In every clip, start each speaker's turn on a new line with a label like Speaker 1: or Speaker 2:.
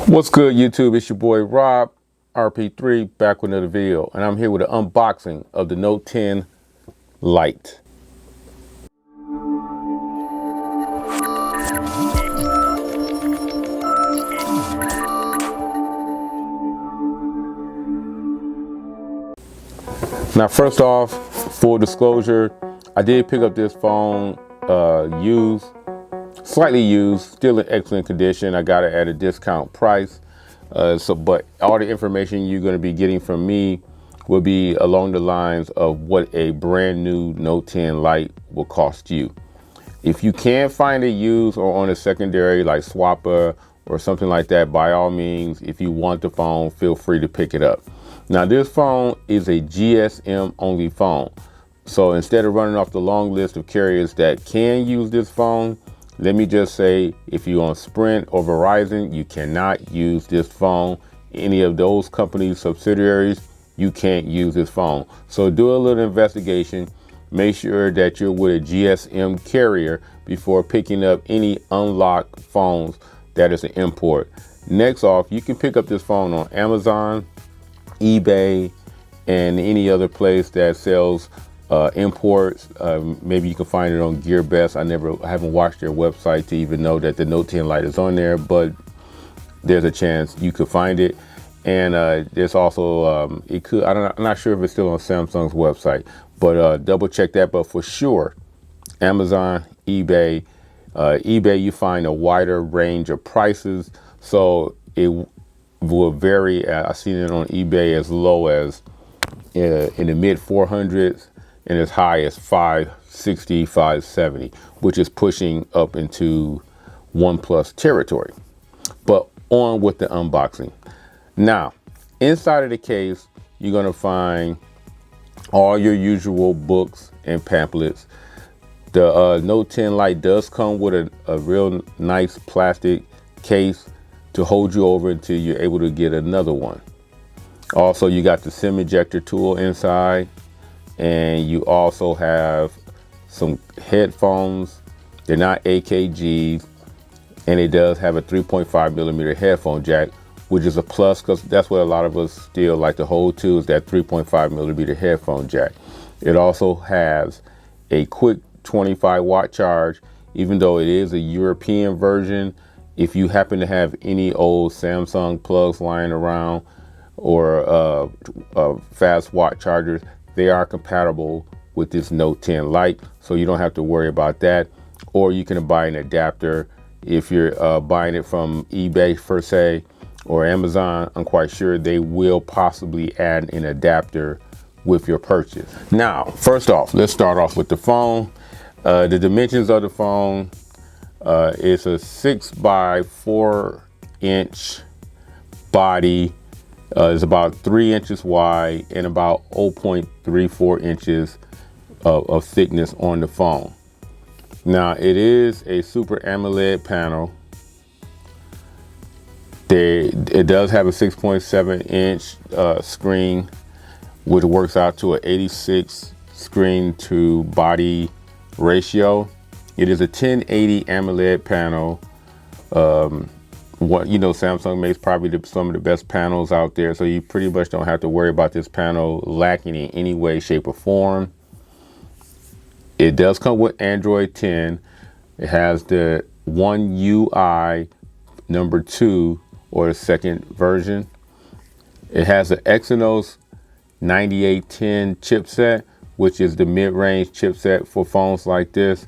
Speaker 1: What's good, YouTube? It's your boy Rob RP3 back with another video, and I'm here with an unboxing of the Note 10 Lite. Now, first off, full disclosure, I did pick up this phone used, slightly used, still in excellent condition. I got it at a discount price. But all the information you're going to be getting from me will be along the lines of what a brand new Note 10 Lite will cost you. If you can't find it used or on a secondary like Swapper or something like that, by all means, if you want the phone, feel free to pick it up. Now, this phone is a GSM only phone. So instead of running off the long list of carriers that can use this phone, let me just say, if you're on Sprint or Verizon, you cannot use this phone. Any of those companies' subsidiaries, you can't use this phone. So do a little investigation. Make sure that you're with a GSM carrier before picking up any unlocked phones that is an import. Next off, you can pick up this phone on Amazon, eBay, and any other place that sells imports. Maybe you can find it on GearBest. I haven't watched their website to even know that the Note 10 Lite is on there, but there's a chance you could find it. And there's also I'm not sure if it's still on Samsung's website, but double check that. But for sure, Amazon, eBay, you find a wider range of prices, so it will vary. I've seen it on eBay as low as in the mid 400s and as high as 560, 570, which is pushing up into OnePlus territory. But on with the unboxing. Now, inside of the case, you're going to find all your usual books and pamphlets. The Note 10 Lite does come with a real nice plastic case to hold you over until you're able to get another one. Also, you got the SIM ejector tool inside, and you also have some headphones. They're not AKGs, and it does have a 3.5 millimeter headphone jack, which is a plus because that's what a lot of us still like to hold to, is that 3.5 millimeter headphone jack. It also has a quick 25 watt charge, even though it is a European version. If you happen to have any old Samsung plugs lying around or fast watt chargers, they are compatible with this Note 10 Lite, so you don't have to worry about that. Or you can buy an adapter if you're buying it from eBay per se or Amazon. I'm quite sure they will possibly add an adapter with your purchase. Now, first off, let's start off with the phone. The dimensions of the phone, it's a 6 by 4 inch body. It's about 3 inches wide and about 0.34 inches of thickness on the phone. Now, it is a Super AMOLED panel. It does have a 6.7 inch screen, which works out to an 86 screen to body ratio. It is a 1080 AMOLED panel. Samsung makes probably some of the best panels out there, so you pretty much don't have to worry about this panel lacking in any way, shape, or form. It does come with Android 10. It has the One UI number 2 or the second version. It has an Exynos 9810 chipset, which is the mid-range chipset for phones like this.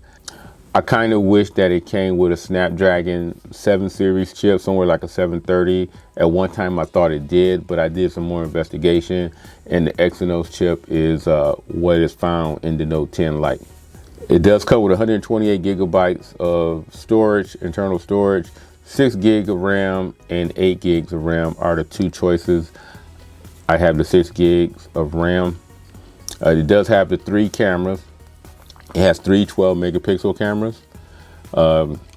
Speaker 1: I kind of wish that it came with a Snapdragon 7 series chip, somewhere like a 730. At one time I thought it did, but I did some more investigation, and the Exynos chip is what is found in the Note 10 Lite. It does come with 128 gigabytes of storage, internal storage. 6 gig of RAM and 8 gigs of RAM are the two choices. I have the 6 gigs of RAM. It does have the 3 cameras. It has 3 12 megapixel cameras.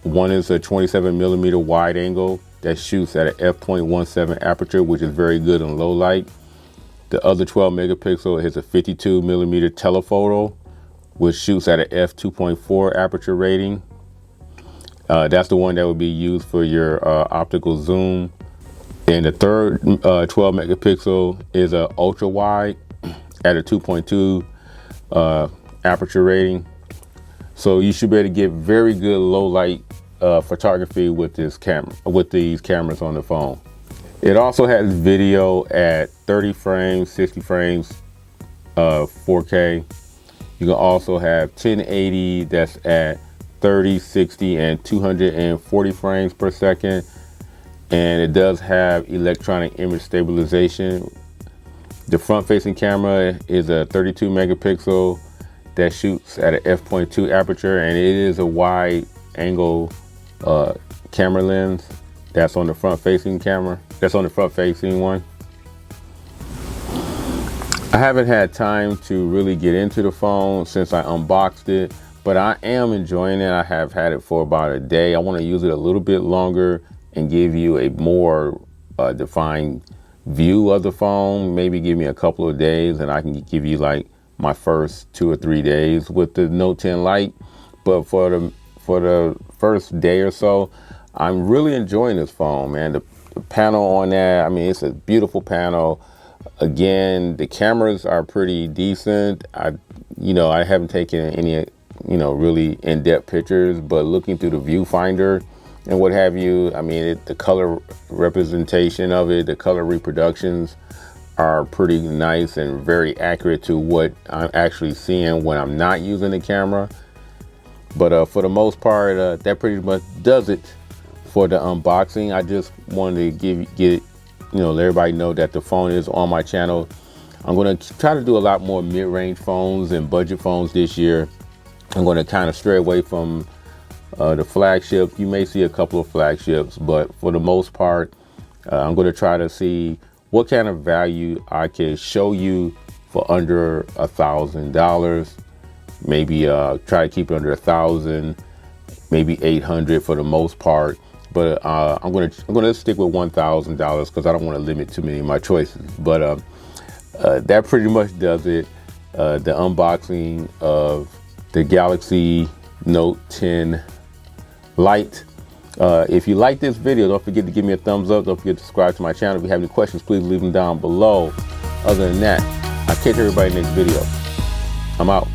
Speaker 1: One is a 27 millimeter wide angle that shoots at an f.17 aperture, which is very good in low light. The other 12 megapixel is a 52 millimeter telephoto, which shoots at an f2.4 aperture rating. That's the one that would be used for your optical zoom. And the third 12 megapixel is a ultra wide at a 2.2 aperture rating. So you should be able to get very good low light photography with this camera, with these cameras on the phone. It also has video at 30 frames, 60 frames, 4K. You can also have 1080 that's at 30, 60, and 240 frames per second. And it does have electronic image stabilization. The front-facing camera is a 32 megapixel that shoots at an f.2 aperture, and it is a wide angle camera lens that's on the front-facing camera. That's on the front-facing one. I haven't had time to really get into the phone since I unboxed it, but I am enjoying it. I have had it for about a day. I want to use it a little bit longer and give you a more defined view of the phone. Maybe give me a couple of days and I can give you like my first 2 or 3 days with the Note 10 Lite. But for the first day or so, I'm really enjoying this phone, man. The panel on that, I mean, it's a beautiful panel. Again, the cameras are pretty decent. I haven't taken any, really in-depth pictures, but looking through the viewfinder and what have you, I mean, the color representation of it, the color reproductions are pretty nice and very accurate to what I'm actually seeing when I'm not using the camera. But for the most part, that pretty much does it for the unboxing. I just wanted to let everybody know that the phone is on my channel. I'm going to try to do a lot more mid-range phones and budget phones this year. I'm going to kind of stray away from the flagship. You may see a couple of flagships, but for the most part, I'm going to try to see what kind of value I can show you for under $1,000. Maybe try to keep it under 1,000, maybe 800 for the most part. But I'm gonna stick with $1,000 because I don't want to limit too many of my choices. But that pretty much does it. The unboxing of the Galaxy Note 10 Lite. If you like this video, don't forget to give me a thumbs up. Don't forget to subscribe to my channel. If you have any questions, please leave them down below. Other than that, I'll catch everybody next video. I'm out.